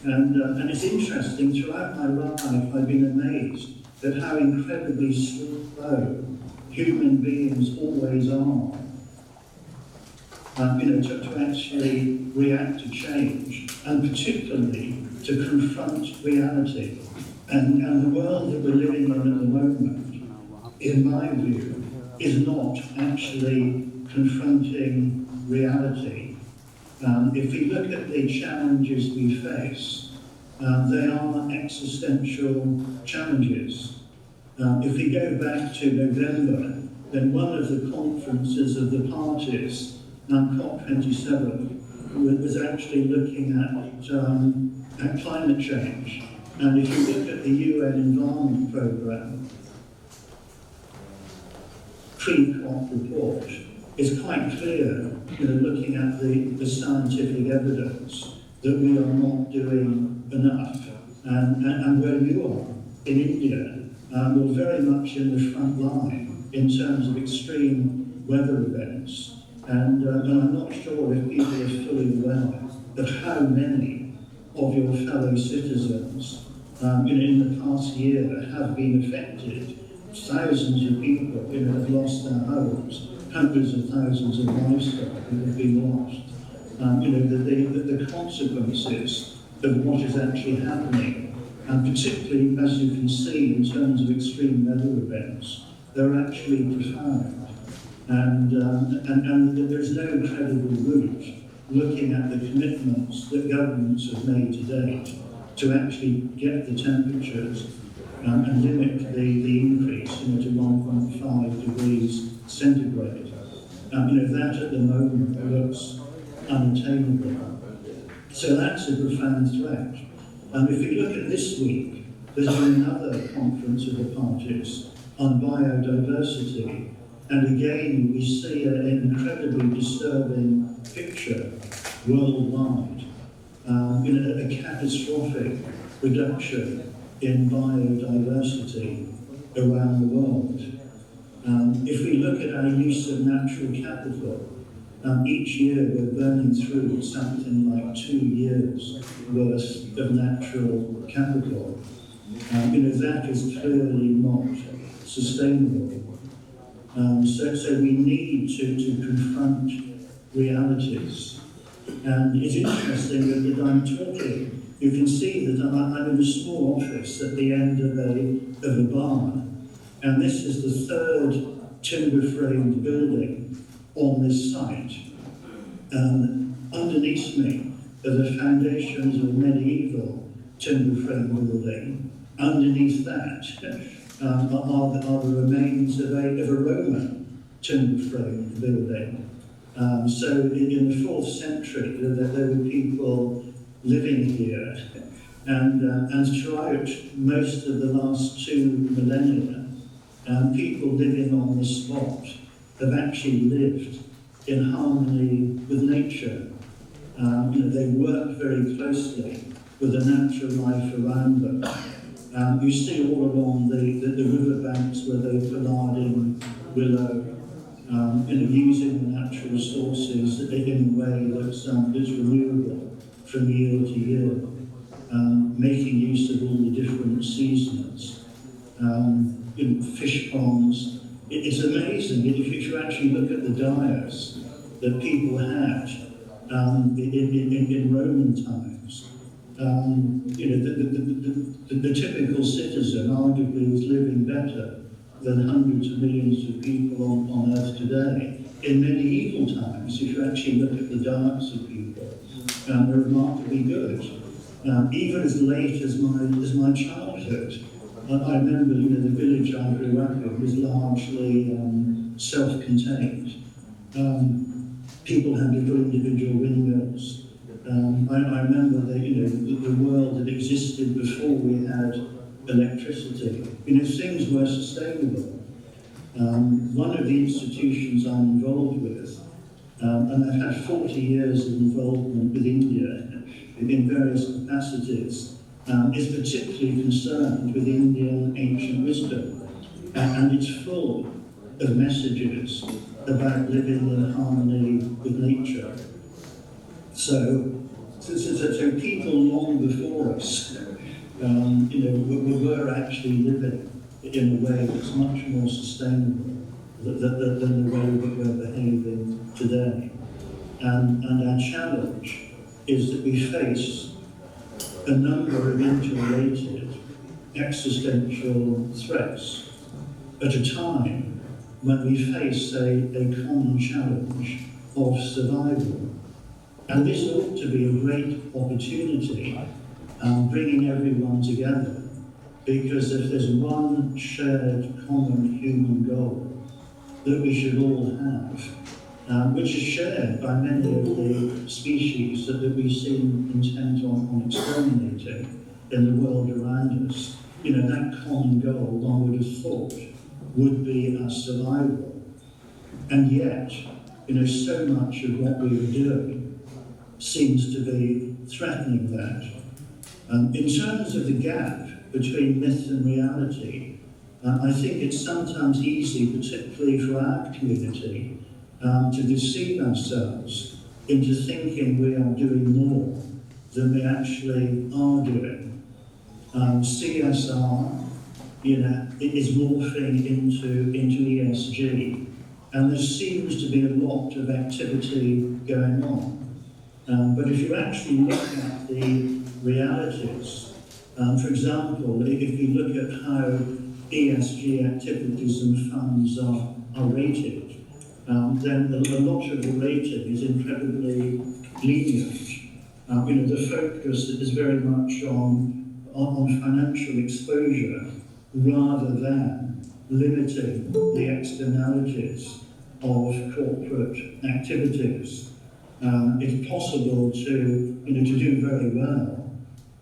And it's interesting, throughout my life I've been amazed at how incredibly slow human beings always are. To actually react to change, and particularly to confront reality. And the world that we're living in at the moment, in my view, is not actually confronting reality. If we look at the challenges we face, they are existential challenges. If we go back to November, then one of the conferences of the parties, COP27, was actually looking at climate change. And if you look at the UN Environment Programme, pre-COP report, it's quite clear, looking at the scientific evidence, that we are not doing enough. And where you are, in India, we're very much in the front line in terms of extreme weather events. And I'm not sure if people are fully aware of how many of your fellow citizens in the past year have been affected. Thousands of people have lost their homes, hundreds of thousands of livestock have been lost. The consequences of what is actually happening, and particularly, as you can see, in terms of extreme weather events, they're actually profound. And there's no credible route looking at the commitments that governments have made to date to actually get the temperatures and limit the increase to 1.5 degrees centigrade. That at the moment looks unattainable. So that's a profound threat. If we look at this week, there's been another conference of the parties on biodiversity. And again, we see an incredibly disturbing picture worldwide, a catastrophic reduction in biodiversity around the world. If we look at our use of natural capital, each year we're burning through something like 2 years worth of natural capital. That is clearly not sustainable. So we need to confront realities. And it's interesting that I'm talking, you can see that I'm in a small office at the end of a barn. And this is the third timber-framed building on this site. Underneath me are the foundations of a medieval timber-framed building. Underneath that are the remains of a Roman timber-framed building. So in the 4th century, there were people living here, and throughout most of the last 2 millennia, people living on the spot have actually lived in harmony with nature. They work very closely with the natural life around them. You see all along the riverbanks where they're planting willow, using the natural resources in a way that's renewable from year to year, making use of all the different seasons, fish ponds. It's amazing if you actually look at the diets that people had in Roman times. The typical citizen arguably was living better than hundreds of millions of people on Earth today. In medieval times, if you actually look at the diets of people, they're remarkably good. Even as late as my childhood, I remember, the village I grew up in was largely self-contained. People had little individual windmills. I remember the world that existed before we had electricity. Things were sustainable. One of the institutions I'm involved with, and I've had 40 years of involvement with India in various capacities, is particularly concerned with Indian ancient wisdom, and it's full of messages about living in harmony with nature. So people long before us, we were actually living in a way that's much more sustainable than the way that we're behaving today. And our challenge is that we face a number of interrelated existential threats at a time when we face a common challenge of survival. And this ought to be a great opportunity, bringing everyone together, because if there's one shared common human goal that we should all have, which is shared by many of the species that we seem intent on exterminating in the world around us, that common goal, one would have thought, would be our survival. And yet, so much of what we are doing seems to be threatening that. In terms of the gap between myth and reality, I think it's sometimes easy, particularly for our community, to deceive ourselves into thinking we are doing more than we actually are doing. CSR, it is morphing into ESG, and there seems to be a lot of activity going on. But if you actually look at the realities, for example, if you look at how ESG activities and funds are rated, then a lot of the rating is incredibly lenient. The focus is very much on financial exposure rather than limiting the externalities of corporate activities. It's possible to do very well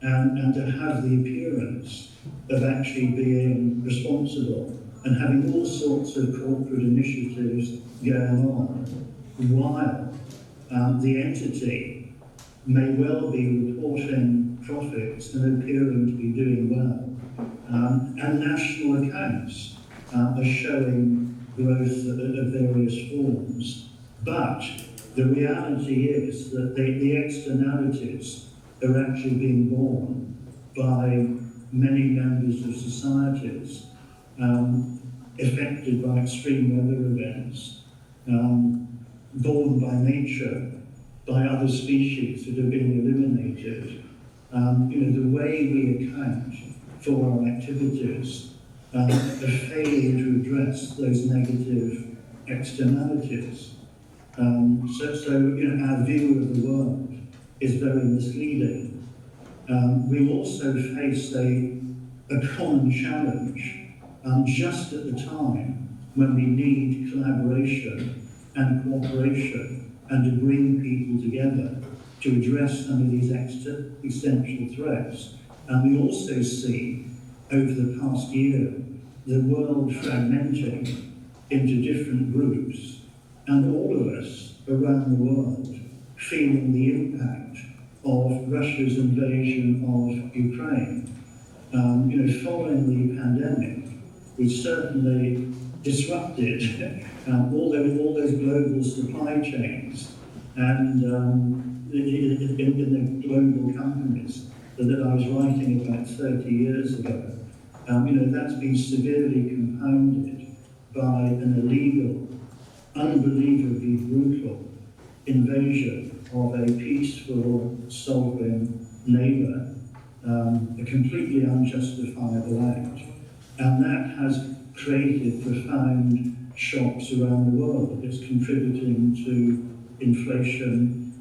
and to have the appearance of actually being responsible and having all sorts of corporate initiatives going on, while the entity may well be reporting profits and appearing to be doing well. And national accounts are showing growth of various forms. But the reality is that the externalities are actually being borne by many members of societies affected by extreme weather events, borne by nature, by other species that are being eliminated. The way we account for our activities are failing to address those negative externalities. So our view of the world is very misleading. We also face a common challenge just at the time when we need collaboration and cooperation and to bring people together to address some of these existential threats. And we also see, over the past year, the world fragmenting into different groups, and all of us around the world feeling the impact of Russia's invasion of Ukraine. Following the pandemic, which certainly disrupted all those global supply chains and in the global companies that I was writing about 30 years ago. That's been severely compounded by an illegal, unbelievably brutal invasion of a peaceful, sovereign neighbour, a completely unjustifiable act. And that has created profound shocks around the world. It's contributing to inflation,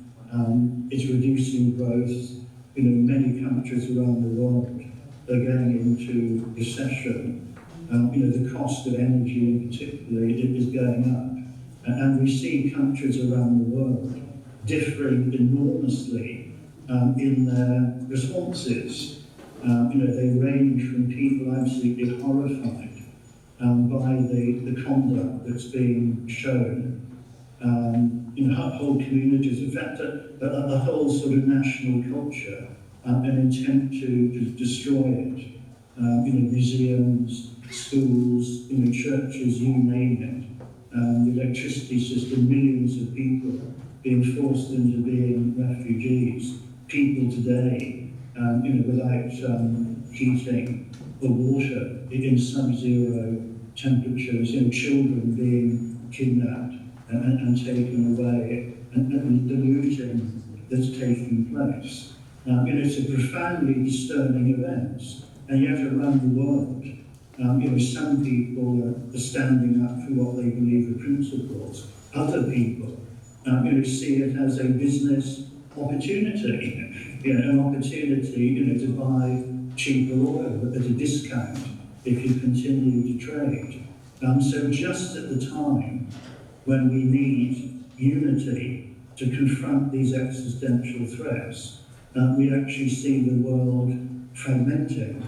it's reducing growth. Many countries around the world are going into recession. The cost of energy in particular is going up. And we see countries around the world differing enormously in their responses. They range from people absolutely horrified by the conduct that's being shown. Whole communities, in fact, a whole sort of national culture, an intent to destroy it. Museums, schools, churches, you name it. The electricity system, millions of people being forced into being refugees. people today, without heating or water in sub-zero temperatures, children being kidnapped and taken away, and the looting that's taking place. It's a profoundly disturbing event, and yet around the world, some people are standing up for what they believe are principles. Other people, see it as a business opportunity, an opportunity, to buy cheaper oil at a discount if you continue to trade. So just at the time when we need unity to confront these existential threats, we actually see the world fragmenting.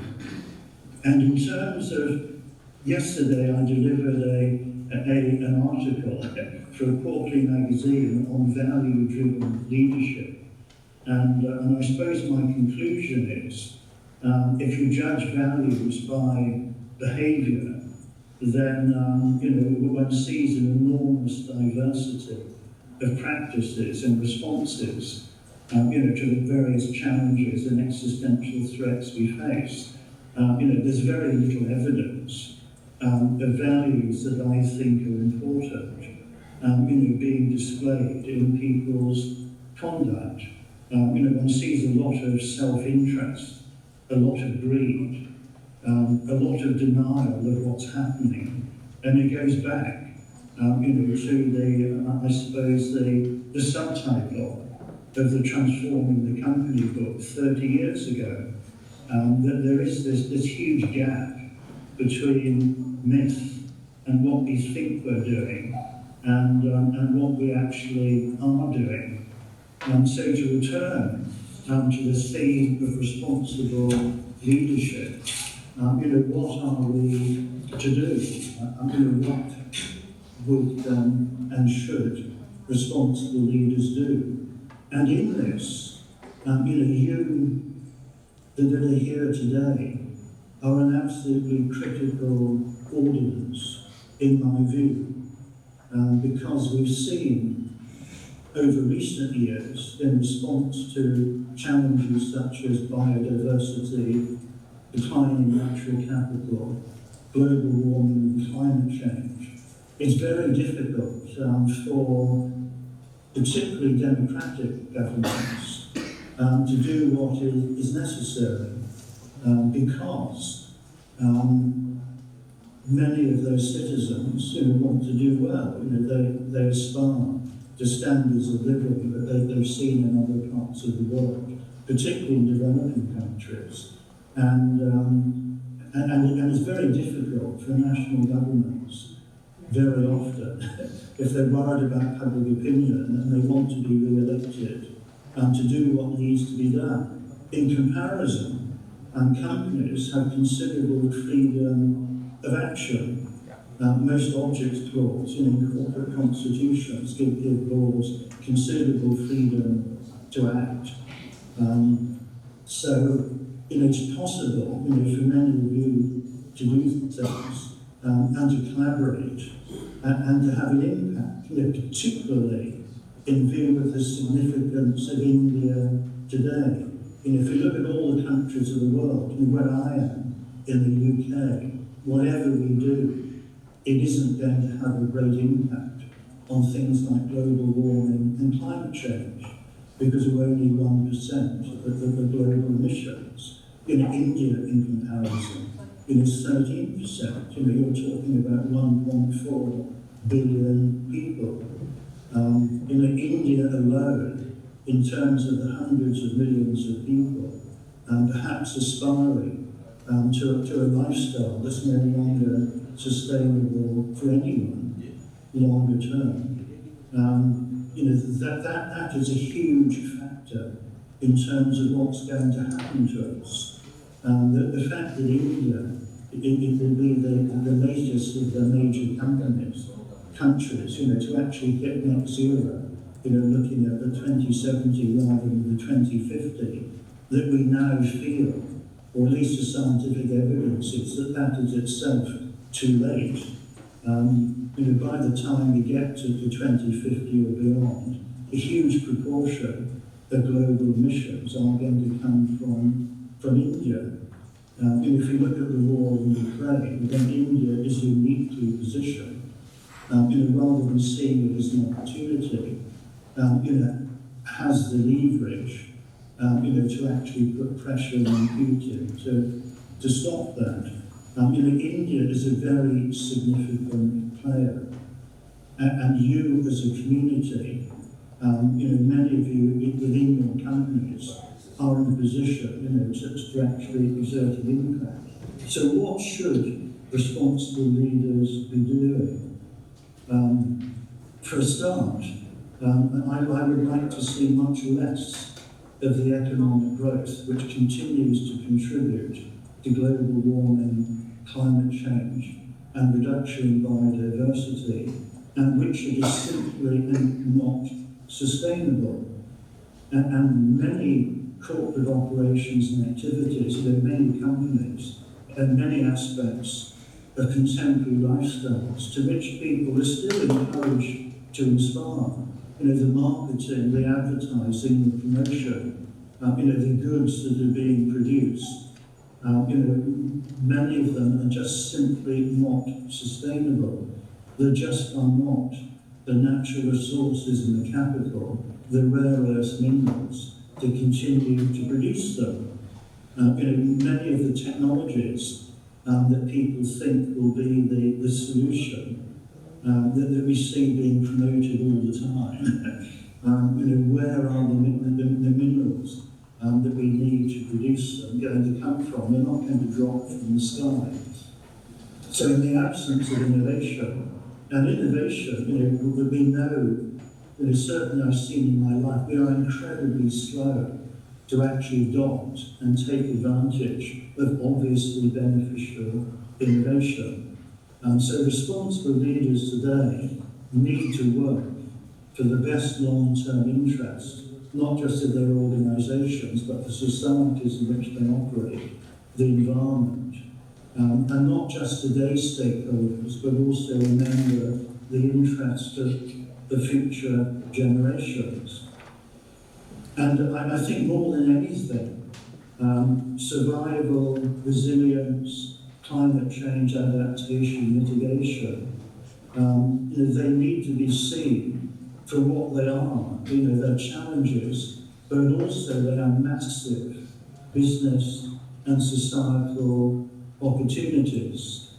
And in terms of yesterday, I delivered an article for a quarterly magazine on value-driven leadership. And I suppose my conclusion is, if you judge values by behaviour, then one sees an enormous diversity of practices and responses to the various challenges and existential threats we face. There's very little evidence of values that I think are important, being displayed in people's conduct. One sees a lot of self-interest, a lot of greed, a lot of denial of what's happening, and it goes back, to the, I suppose, the subtitle of the Transforming the Company book 30 years ago, that there is this huge gap between myth and what we think we're doing, and what we actually are doing. So to return to the theme of responsible leadership, what are we to do? What would and should responsible leaders do? And in this, you that are here today are an absolutely critical audience, in my view, because we've seen over recent years, in response to challenges such as biodiversity, declining natural capital, global warming and climate change, it's very difficult for particularly democratic governments to do what is necessary, because many of those citizens want to do well. They aspire to standards of living that they've seen in other parts of the world, particularly in developing countries. And it's very difficult for national governments, very often, if they're worried about public opinion and they want to be re-elected, to do what needs to be done. In comparison, companies have considerable freedom of action. Most object clause in corporate constitutions give boards considerable freedom to act. So it's possible for many of you to do things and to collaborate and to have an impact, particularly in view of the significance of India today. If you look at all the countries of the world, where I am in the UK, whatever we do, it isn't going to have a great impact on things like global warming and climate change, because we're only 1% of the global emissions. India, in comparison, is 13%. You're talking about 1.4 billion people. India alone, in terms of the hundreds of millions of people, perhaps aspiring to a lifestyle that's no longer sustainable for anyone longer term. That is a huge factor in terms of what's going to happen to us. The fact that India, it will be the latest of the major countries, to actually hit net zero, looking at the 2070 rather than the 2050, that we now feel, or at least the scientific evidence is that is itself too late. By the time we get to 2050 or beyond, a huge proportion global emissions are going to come from India. If you look at the war in Ukraine, then India is uniquely positioned, rather than seeing it as an opportunity, has the leverage, to actually put pressure on Putin to stop that. India is a very significant player, and you as a community, many of you within your companies are in a position, to actually exert an impact. So what should responsible leaders be doing? For a start, I would like to see much less of the economic growth which continues to contribute to global warming, climate change, and reduction in biodiversity, and which it is simply not sustainable. And many corporate operations and activities, many companies, and many aspects of contemporary lifestyles to which people are still encouraged to inspire. The marketing, the advertising, the promotion, the goods that are being produced, many of them are just simply not sustainable. There just are not the natural resources and the capital, the rare earth minerals, to continue to produce them. Many of the technologies that people think will be the solution that we see being promoted all the time. Where are the minerals that we need to produce them going to come from? They're not going to drop from the sky. So in the absence of innovation, and innovation, we know, certainly I've seen in my life, we are incredibly slow to actually adopt and take advantage of obviously beneficial innovation. So responsible leaders today need to work for the best long-term interest, not just of their organisations, but for societies in which they operate, the environment, and not just today's stakeholders, but also remember the interest of the future generations. And I think more than anything, survival, resilience, climate change, adaptation, mitigation, they need to be seen for what they are. They're challenges, but also they are massive business and societal opportunities.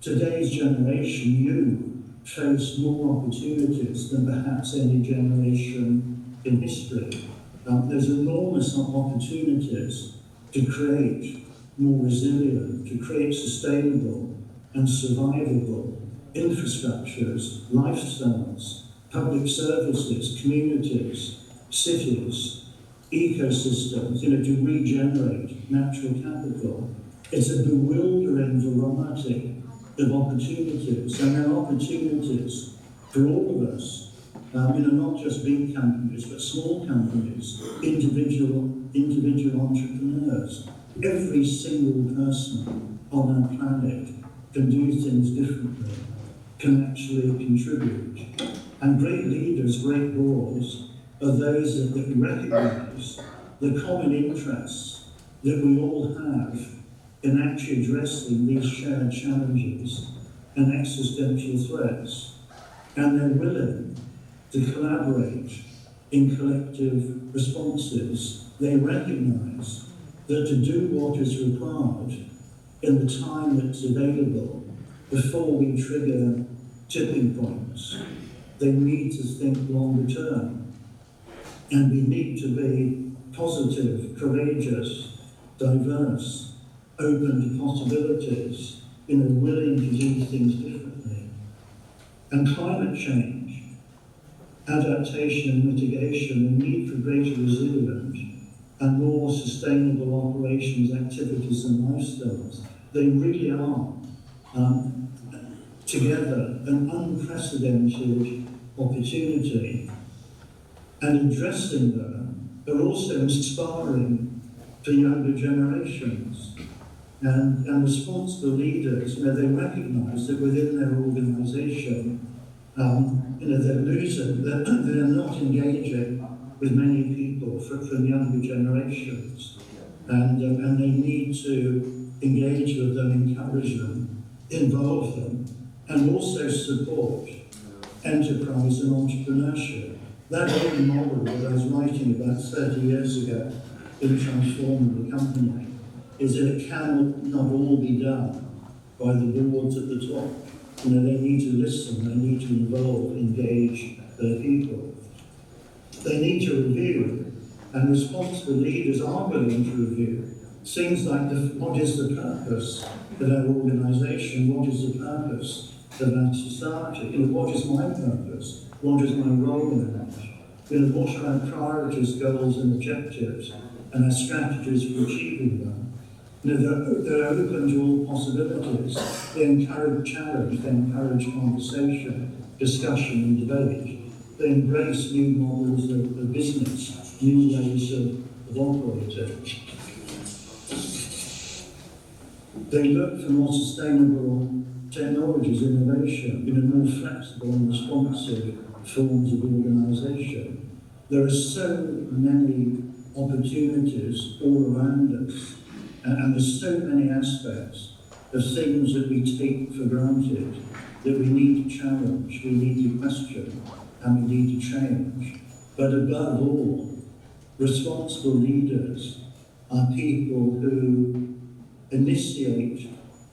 Today's generation, you face more opportunities than perhaps any generation in history. There's enormous opportunities to create more resilient, to create sustainable and survivable infrastructures, lifestyles, public services, communities, cities, ecosystems, to regenerate natural capital. It's a bewildering variety of opportunities, and there are opportunities for all of us, not just big companies, but small companies, individual entrepreneurs. Every single person on our planet can do things differently, can actually contribute. And great leaders, great boards, are those that recognise the common interests that we all have in actually addressing these shared challenges and existential threats. And they're willing to collaborate in collective responses. They recognise that to do what is required in the time that's available before we trigger tipping points, they need to think longer term. And we need to be positive, courageous, diverse, open to possibilities, willing to do things differently. And climate change, adaptation and mitigation, the need for greater resilience, and more sustainable operations, activities and lifestyles, they really are, together, an unprecedented opportunity. And addressing them are also inspiring for younger generations. And responsible leaders, they recognise that within their organisation, they're not engaging with many people from younger generations. And they need to engage with them, encourage them, involve them, and also support enterprise and entrepreneurship. That old model that I was writing about 30 years ago in Transforming the Company is that it cannot not all be done by the boards at the top. You know, they need to listen, they need to involve, engage their people. They need to review, and responsible leaders are willing to review things like what is the purpose of our organisation, what is the purpose of our society, you know, what is my purpose, what is my role in that, you know, what are our priorities, goals and objectives, and our strategies for achieving them. You know, they're open to all possibilities. They encourage challenge, they encourage conversation, discussion and debate. They embrace new models of business, new ways of operating. They look for more sustainable technologies, innovation, in a more flexible and responsive forms of organisation. There are so many opportunities all around us, and there's so many aspects of things that we take for granted that we need to challenge, we need to question, and we need to change. But above all, responsible leaders are people who initiate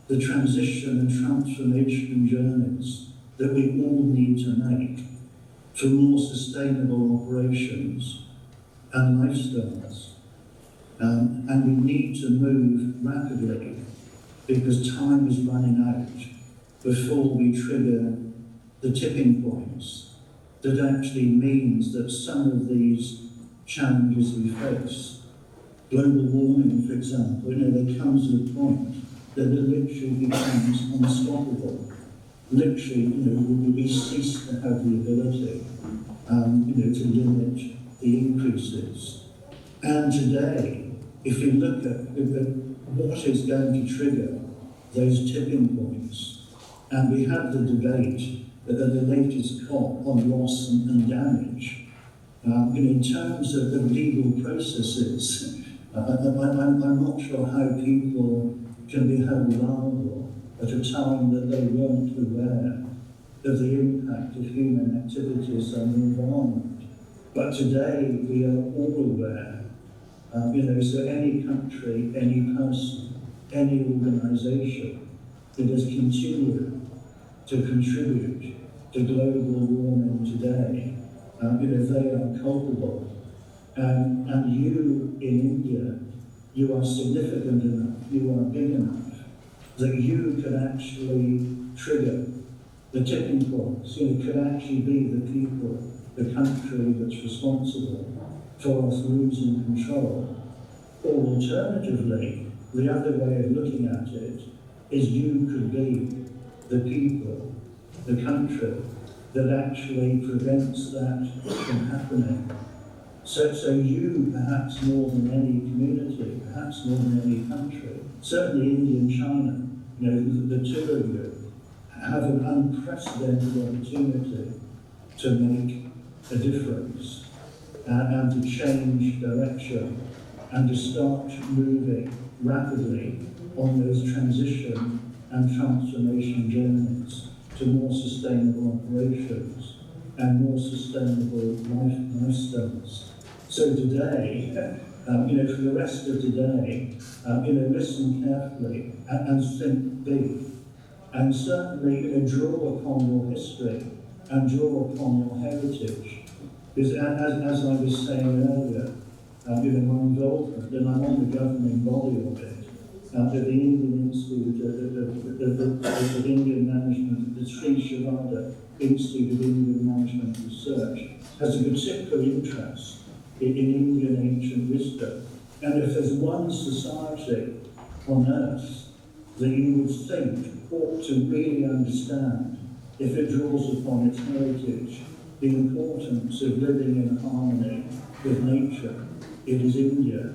the transition and transformation journeys that we all need to make for more sustainable operations and lifestyles. And we need to move rapidly because time is running out before we trigger the tipping points that actually means that some of these challenges we face, global warming, for example, you know, there comes a point that it literally becomes unstoppable. Literally, you know, we cease to have the ability, you know, to limit the increases. And today, if you look at what is going to trigger those tipping points, and we have the debate at the latest COP on loss and damage, you know, in terms of the legal processes, I'm not sure how people can be held liable at a time that they weren't aware of the impact of human activities on the environment. But today we are all aware. You know, so any country, any person, any organisation that has continued to contribute to global warming today, you know, they are culpable. And you in India, you are significant enough, you are big enough, that you can actually trigger the tipping points. You know, could actually be the people, the country that's responsible for us losing control. Or alternatively, the other way of looking at it is you could be the people, the country that actually prevents that from happening. So you, perhaps more than any community, perhaps more than any country, certainly India and China, you know, the two of you have an unprecedented opportunity to make a difference and to change direction and to start moving rapidly on those transition and transformation journeys to more sustainable operations and more sustainable lifestyles. So today, you know, for the rest of today, you know, listen carefully and think big. And certainly, you know, draw upon your history and draw upon your heritage. Because as I was saying earlier, you know, my involvement, and I'm on the governing body of it, at the Indian Institute of Indian Management, the Sri Sharada Institute of Indian Management Research, has a particular interest in Indian ancient wisdom. And if there's one society on earth that you would think ought to really understand, if it draws upon its heritage, the importance of living in harmony with nature, it is India.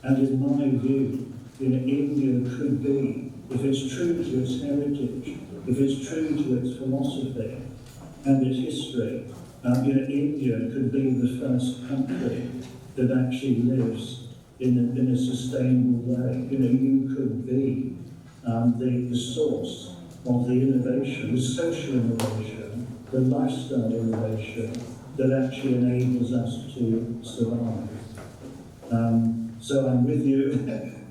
And in my view, you know, India could be, if it's true to its heritage, if it's true to its philosophy and its history, India could be the first country that actually lives in a sustainable way. You could be the source of the innovation, the social innovation, the lifestyle innovation that actually enables us to survive. So I'm with you,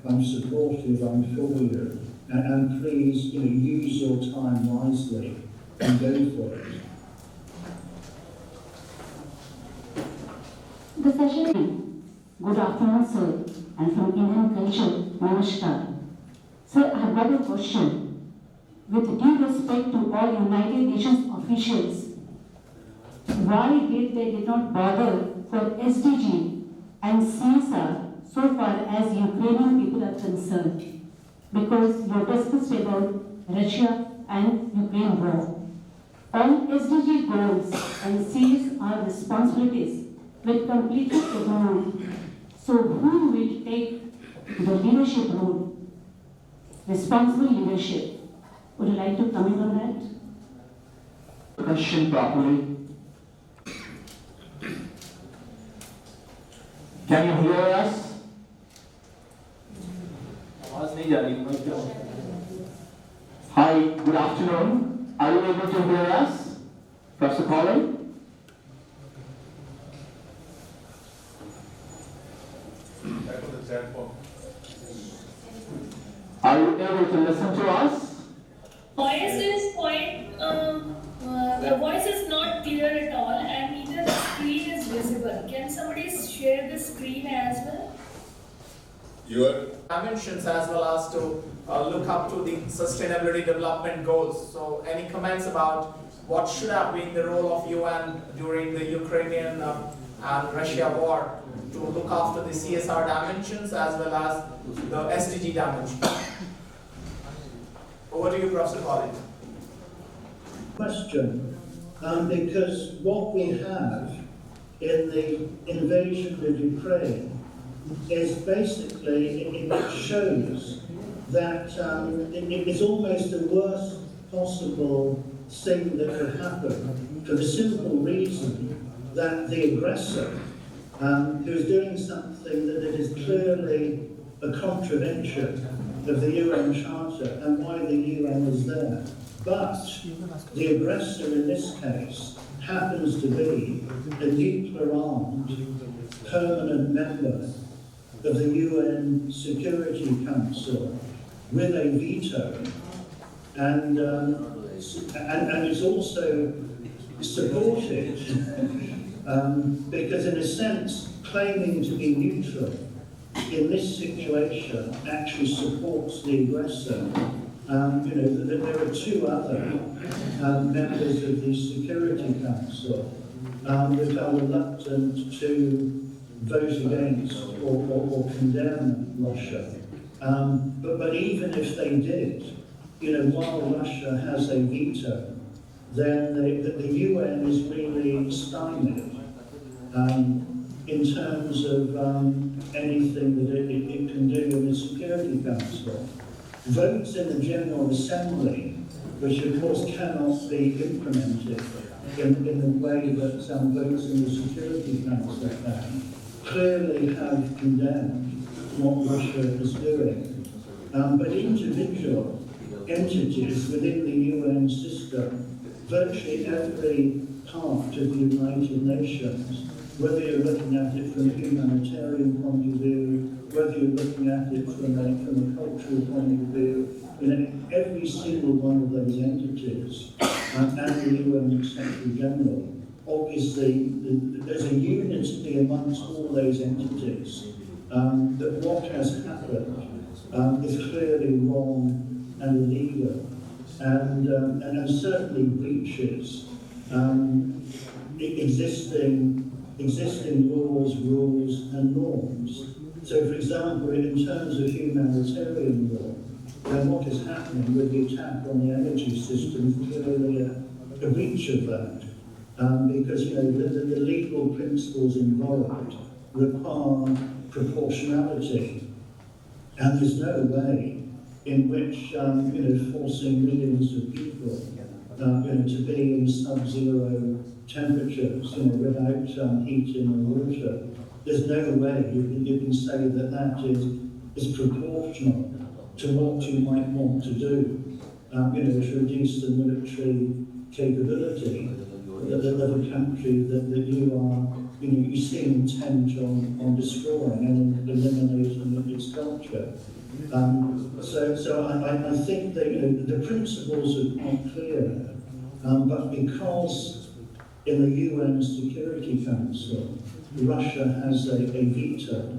I'm supportive, I'm for you, and please, use your time wisely and go for it. The session. Good afternoon, sir. I'm from Indian culture. Namaskar. Sir, I have got a question. With due respect to all United Nations officials, why they did not bother for SDG and CSR so far as Ukrainian people are concerned? Because you discussed about Russia and Ukraine war. All SDG goals and CSR responsibilities were completely ignored. So who will take the leadership role? Responsible leadership. Would you like to comment on that? Question properly. Can you hear us? Hi, good afternoon. Are you able to hear us? Professor Colin? Are you able to listen to us? The voice is not clear at all, and neither the screen is visible. Can somebody share the screen as well? Your dimensions as well as to look up to the sustainability development goals. So any comments about what should have been the role of UN during the Ukrainian and Russia war to look after the CSR dimensions as well as the SDG dimension? Over to you, Professor Collins. Question, because what we have in the invasion of Ukraine is basically, it shows that it's almost the worst possible thing that could happen for the simple reason that the aggressor, who is doing something that is clearly a contravention of the UN Charter and why the UN is there. But the aggressor in this case happens to be a nuclear-armed permanent member of the UN Security Council with a veto, and it's also supported because in a sense claiming to be neutral in this situation actually supports the aggressor. There are two other members of the Security Council that are reluctant to vote against or condemn Russia. But even if they did, while Russia has a veto, then the UN is really stymied in terms of anything that it can do in the Security Council. Votes in the General Assembly, which of course cannot be implemented in the way that votes in the Security Council can, clearly have condemned what Russia is doing. But individual entities within the UN system, virtually every part of the United Nations, whether you're looking at it from a humanitarian point of view, whether you're looking at it from a cultural point of view, every single one of those entities and the UN Secretary General, obviously there's a unity amongst all those entities that what has happened is clearly wrong and illegal and certainly breaches existing laws, rules and norms. So for example, in terms of humanitarian law, then what is happening with the attack on the energy system is clearly a breach of that. Because the legal principles involved require proportionality, and there's no way in which forcing millions of people to be in sub-zero temperatures, without heating or water. There's no way you can say that that is proportional to what you might want to do, to reduce the military capability of a country that you are, you seem intent on destroying and eliminating its culture. So I think that the principles are quite clear, but because in the UN Security Council, Russia has a veto.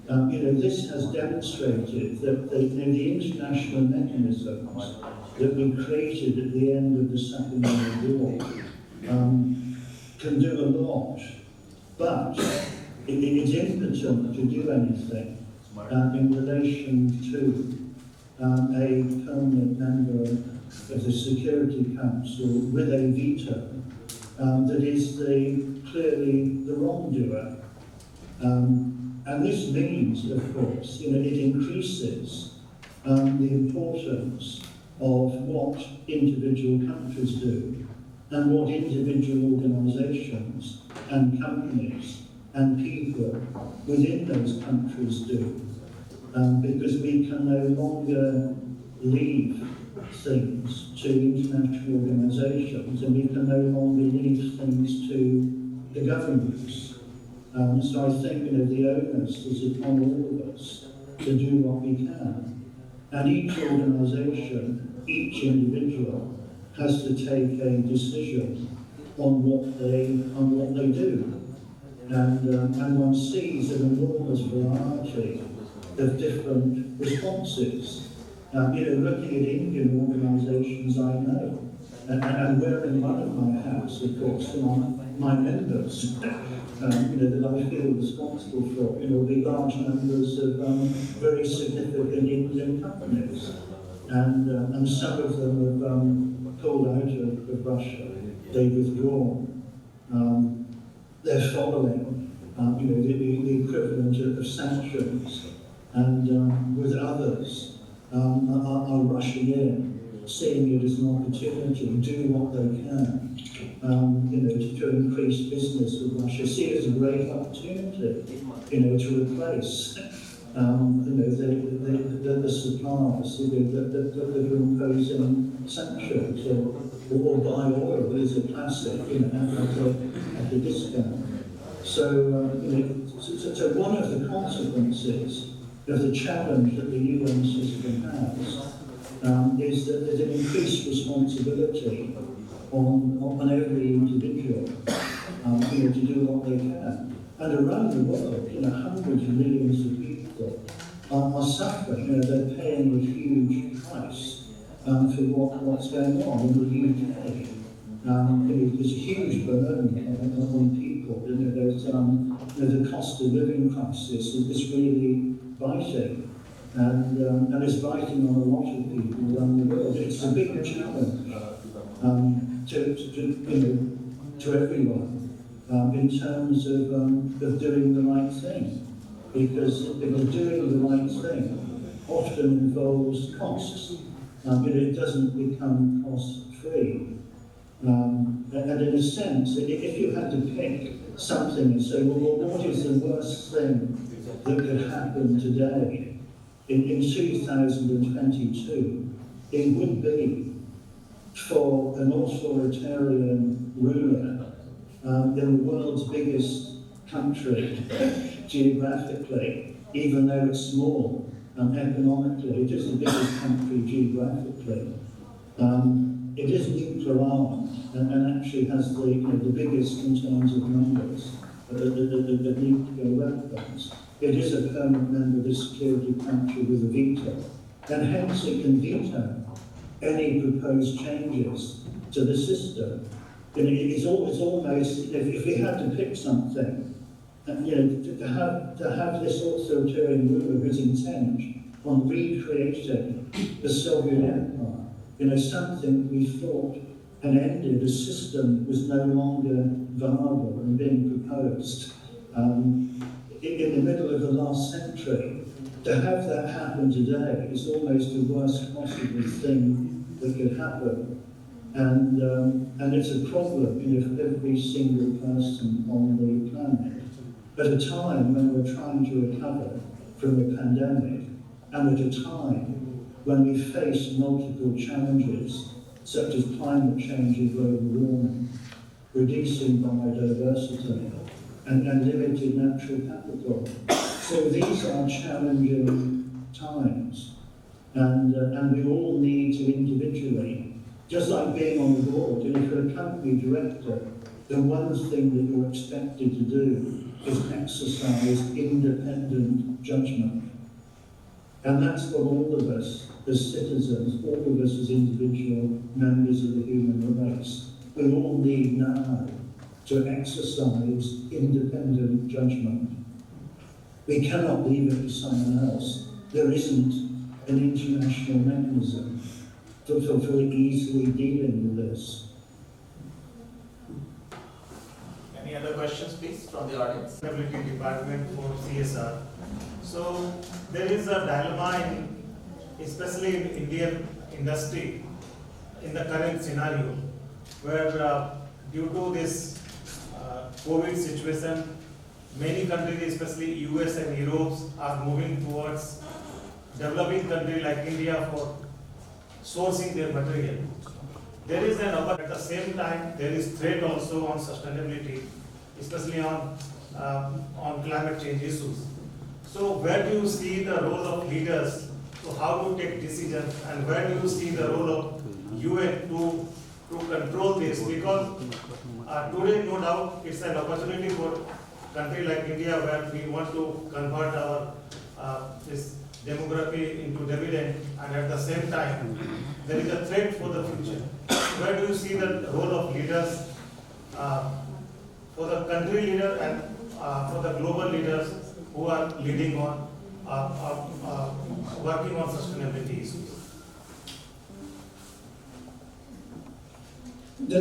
This has demonstrated that the international mechanisms that we created at the end of the Second World War can do a lot, but it is impotent to do anything in relation to a permanent member of the Security Council with a veto that is clearly the wrongdoer. And this means, of course, it increases the importance of what individual countries do and what individual organisations and companies and people within those countries do. Because we can no longer leave things to international organisations, and we can no longer leave things to the governments. So I think the onus is upon all of us to do what we can. And each organisation, each individual has to take a decision on what they do. And one sees an enormous variety of different responses. Looking at Indian organisations I know, and wearing one of my hats, of course, my members, that I feel responsible for, the large numbers of very significant Indian companies. And some of them have pulled out of Russia, they've withdrawn. They're following, the equivalent of sanctions, and with others are rushing in, seeing it as an opportunity, do what they can, to increase business with Russia, see it as a great opportunity, to replace, the suppliers that are imposing sanctions, or buy oil as a classic, at a discount. So, so one of the consequences of the challenge that the UN system has is that there's an increased responsibility on every individual, to do what they can. And around the world, hundreds of millions of people are suffering. They're paying a huge price for what's going on in the UK. There's a huge burden on people. There's the cost of living crisis is really biting, and it's biting on a lot of people around the world. It's a big challenge to everyone in terms of doing the right thing, because doing the right thing often involves costs. It doesn't become cost-free. And in a sense, if you had to pick something and say, well, what is the worst thing that could happen today in 2022, it would be for an authoritarian ruler in the world's biggest country geographically, even though it's small economically, it is the biggest country geographically. It is nuclear armed and actually has the biggest in terms of numbers of nuclear weapons. It is a permanent member of the Security Council with a veto, and hence it can veto any proposed changes to the system. It's almost, if we had to pick something, to have this authoritarian ruler who's intent on recreating the Soviet Empire, something we thought had ended, a system was no longer viable and being proposed in the middle of the last century. To have that happen today is almost the worst possible thing that could happen. and it's a problem, for every single person on the planet. At a time when we're trying to recover from the pandemic, and at a time when we face multiple challenges, such as climate change and global warming, reducing biodiversity, and limited natural capital. So these are challenging times, and we all need to individually, just like being on the board, if you're a company director, the one thing that you're expected to do is exercise independent judgment. And that's what all of us as citizens, all of us as individual members of the human race, we all need now to exercise independent judgment. We cannot leave it to someone else. There isn't an international mechanism for easily dealing with this. Any other questions, please, from the audience? Applicability department for CSR. So there is a dilemma especially in Indian industry in the current scenario where due to this COVID situation, many countries, especially US and Europe, are moving towards developing countries like India for sourcing their material. There is an at the same time there is threat also on sustainability, especially on climate change issues. So where do you see the role of leaders? So how to take decisions, and where do you see the role of UN to control this? Because today, no doubt, it's an opportunity for a country like India where we want to convert our this demography into dividend, and at the same time, there is a threat for the future. Where do you see the role of leaders, for the country leader and for the global leaders who are leading on, working on sustainability issues? If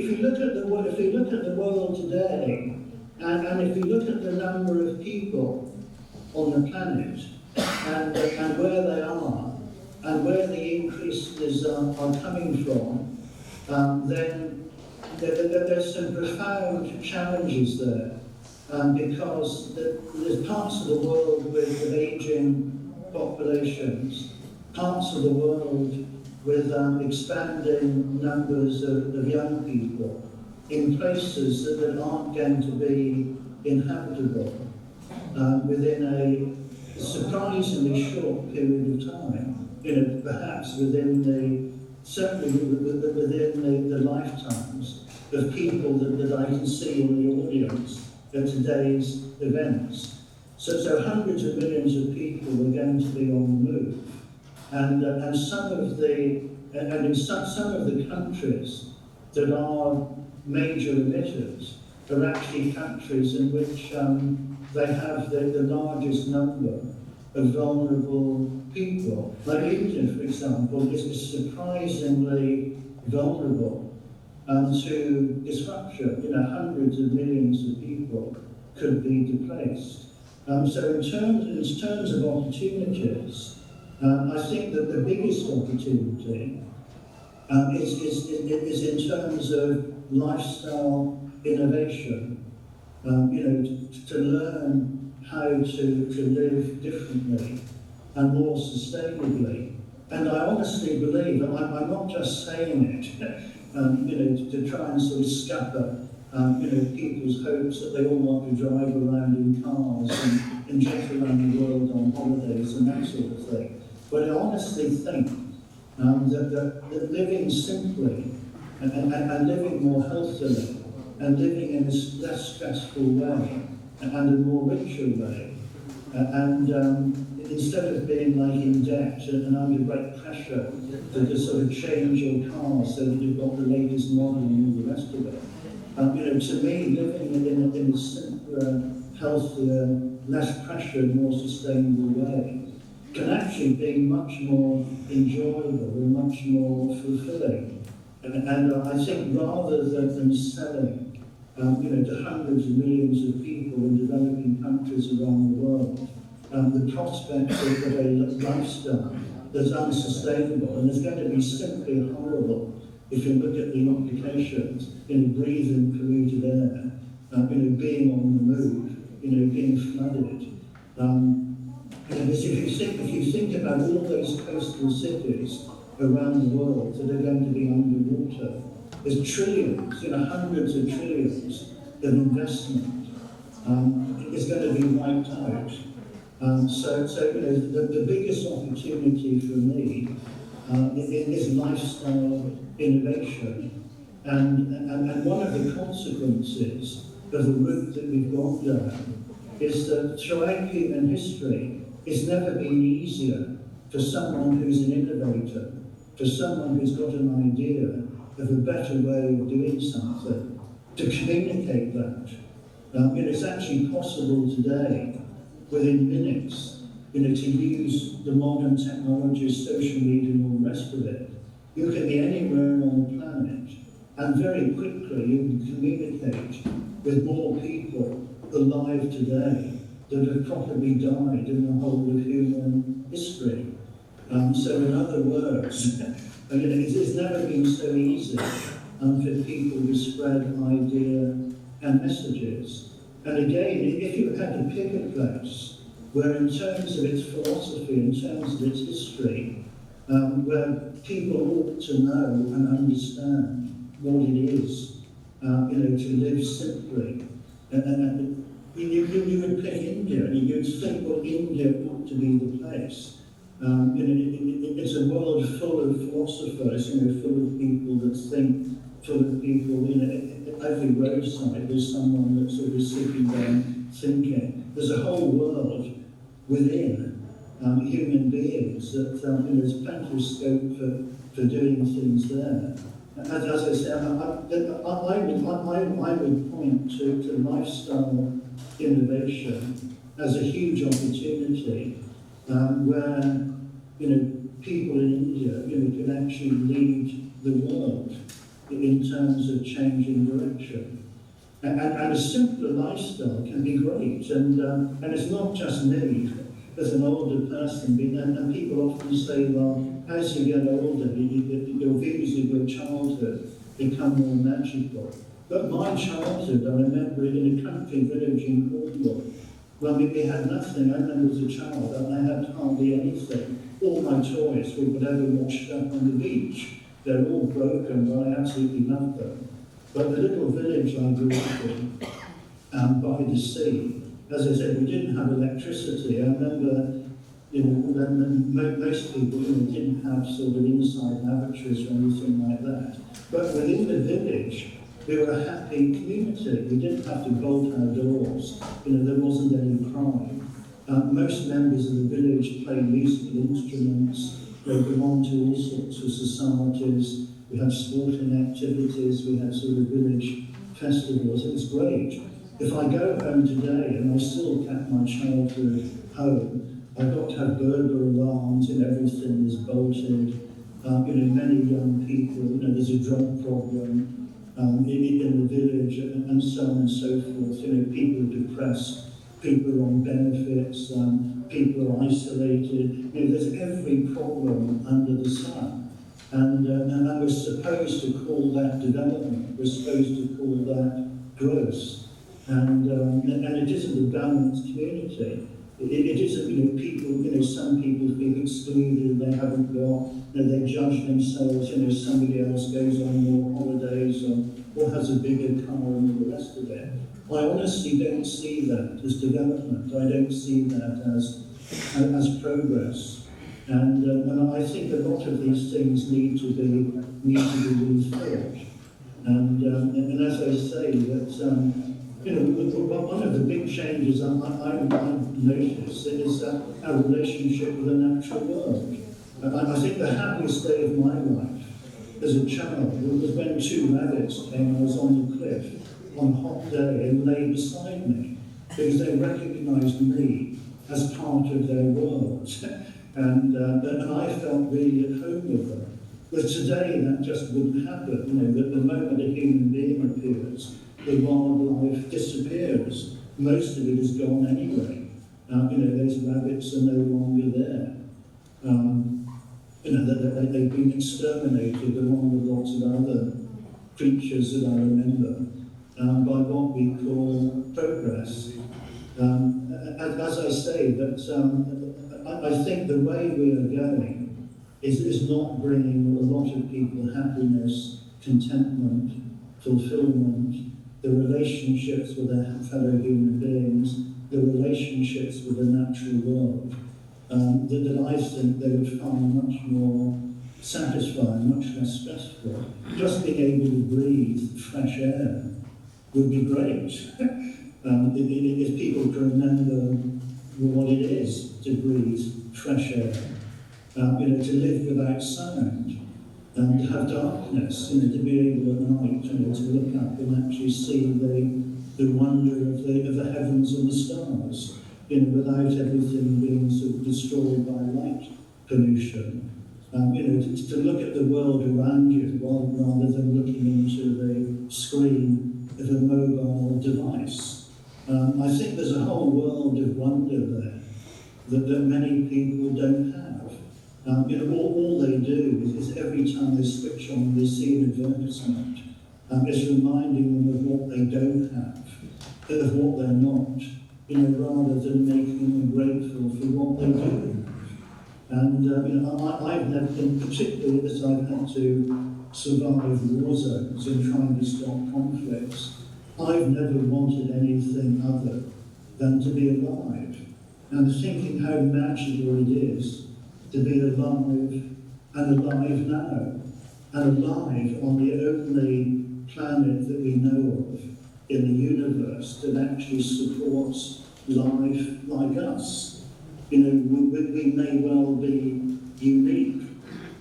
you look at the world today, and if you look at the number of people on the planet, and where they are, and where the increases are coming from, then there's some profound challenges there, because there's parts of the world with aging populations, parts of the world with expanding numbers of young people in places that aren't going to be inhabitable within a surprisingly short period of time, perhaps certainly within the lifetimes of people that I can see in the audience at today's events. So hundreds of millions of people are going to be on the move. And in some of the countries that are major emitters are actually countries in which they have the largest number of vulnerable people. Like India, for example, is surprisingly vulnerable to disruption. Hundreds of millions of people could be displaced. So in terms of opportunities, I think that the biggest opportunity is in terms of lifestyle innovation, to learn how to live differently and more sustainably. And I honestly believe, and I'm not just saying it, to try and sort of scupper, people's hopes that they all want to drive around in cars and jet around the world on holidays and that sort of thing. But I honestly think that living simply and living more healthily and living in a less stressful way and a more richer way, and instead of being like in debt and under great pressure to sort of change your car so that you've got the latest model and all the rest of it. To me, living in a simpler, healthier, less pressured, more sustainable way can actually be much more enjoyable and much more fulfilling. And I think rather than selling to hundreds of millions of people in developing countries around the world, the prospect of a lifestyle that's unsustainable, and it's going to be simply horrible if you look at the implications, breathing polluted air, being on the move, being flooded. If you think about all those coastal cities around the world that are going to be underwater, there's trillions, hundreds of trillions of investment is going to be wiped out. The biggest opportunity for me is lifestyle innovation, and one of the consequences of the route that we've gone down is that throughout human history, it's never been easier for someone who's an innovator, for someone who's got an idea of a better way of doing something, to communicate that. It's actually possible today, within minutes, to use the modern technologies, social media and all the rest of it. You can be anywhere on the planet, and very quickly you can communicate with more people alive today that have probably died in the whole of human history. So in other words, it's never been so easy for people to spread idea and messages. And again, if you had to pick a place where in terms of its philosophy, in terms of its history, where people ought to know and understand what it is, to live simply, and you would pick India, and you'd think, well, India ought to be the place. It's a world full of philosophers, full of people that think, full of people, at every roadside there's someone that's sort of sitting down thinking. There's a whole world within human beings that there's plenty of scope for doing things there. As I said, I would point to lifestyle innovation as a huge opportunity where people in India can actually lead the world in terms of changing direction. And a simpler lifestyle can be great, and it's not just me as an older person, and people often say, well, as you get older, your views of your childhood become more magical. But my childhood, I remember it in a country village in Cornwall, when we had nothing. I remember as a child, I had hardly anything. All my toys were whatever washed up on the beach. They're all broken, but I absolutely love them. But the little village I grew up in, by the sea, as I said, we didn't have electricity. I remember, most people, didn't have sort of inside lavatories or anything like that. But within the village, we were a happy community. We didn't have to bolt our doors. There wasn't any crime. Most members of the village played musical instruments. They belonged to all sorts of societies. We had sporting activities. We had sort of village festivals. It was great. If I go home today and I still kept my childhood home, I've got to have burglar alarms and everything is bolted. Many young people, there's a drug problem in the village and so on and so forth. People are depressed, people are on benefits, people are isolated. There's every problem under the sun. And we're supposed to call that development. We're supposed to call that growth. And it isn't a balanced community. It isn't, people, some people feel excluded, they haven't got, they judge themselves, somebody else goes on more holidays or has a bigger car and all the rest of it. I honestly don't see that as development. I don't see that as progress. And I think a lot of these things need to be rethought. And as I say, that one of the big changes I've noticed is our relationship with the natural world. I think the happiest day of my life as a child was when two rabbits came. I was on the cliff on a hot day and lay beside me because they recognised me as part of their world. And I felt really at home with them. But today that just wouldn't happen. The moment a human being appears, the wildlife disappears. Most of it is gone anyway. Those rabbits are no longer there. that they've been exterminated along with lots of other creatures that I remember by what we call progress. As I say, that I think the way we are going is not bringing a lot of people happiness, contentment, fulfillment, the relationships with their fellow human beings, the relationships with the natural world, that I think they would find much more satisfying, much less stressful. Just being able to breathe fresh air would be great. If people can remember what it is to breathe fresh air, to live without sound, to have darkness, to be able at night, to look up and actually see the wonder of the heavens and the stars, without everything being sort of destroyed by light pollution. To look at the world around you rather than looking into the screen of a mobile device. I think there's a whole world of wonder there that many people don't have. All they do is every time they switch on, they see an advertisement. It's reminding them of what they don't have, of what they're not, rather than making them grateful for what they do. And I've never been, particularly as I've had to survive war zones and trying to stop conflicts, I've never wanted anything other than to be alive. And thinking how magical it is to be alive and alive now, and alive on the only planet that we know of in the universe that actually supports life like us. We may well be unique,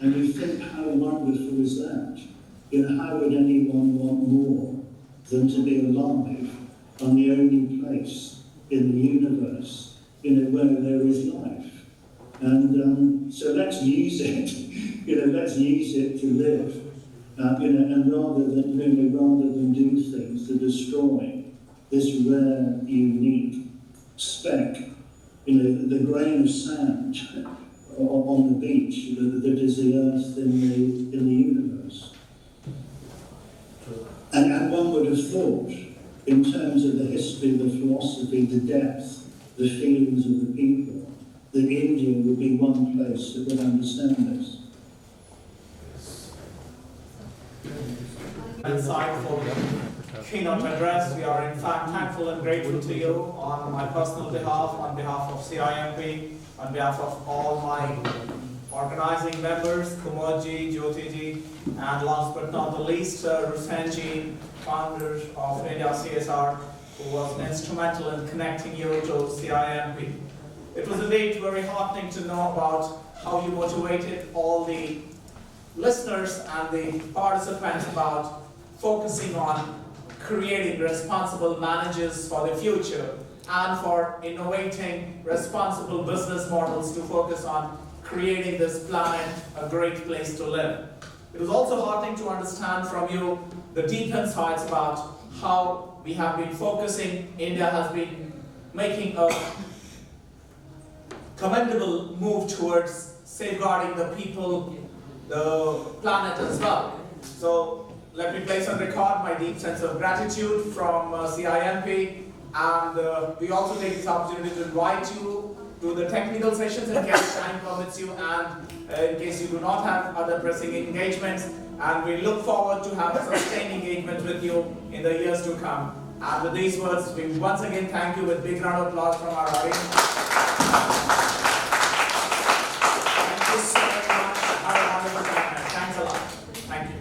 and we think how wonderful is that? How would anyone want more than to be alive on the only place in the universe, where there is life? And so let's use it, let's use it to live, and rather than do things to destroy this rare, unique speck, the grain of sand on the beach that is the earth in the universe. And one would have thought, in terms of the history, the philosophy, the depth, the feelings of the people, that India would be one place that would understand this. Insightful keynote address. We are in fact thankful and grateful to you on my personal behalf, on behalf of CIMP, on behalf of all my organizing members, Kumarji, Jyotiji, and last but not the least, Rusenji, founder of India CSR, who was instrumental in connecting you to CIMP. It was indeed very heartening to know about how you motivated all the listeners and the participants about focusing on creating responsible managers for the future and for innovating responsible business models to focus on creating this planet a great place to live. It was also heartening to understand from you the deep insights about how we have been focusing. India has been making a commendable move towards safeguarding the people, the planet as well. So let me place on record my deep sense of gratitude from CIMP, and we also take this opportunity to invite you to the technical sessions in case time permits you, and in case you do not have other pressing engagements, and we look forward to have a sustained engagement with you in the years to come. And with these words, we once again thank you with big round of applause from our audience. Thank you so very much. Have a wonderful time. Thanks a lot. Thank you.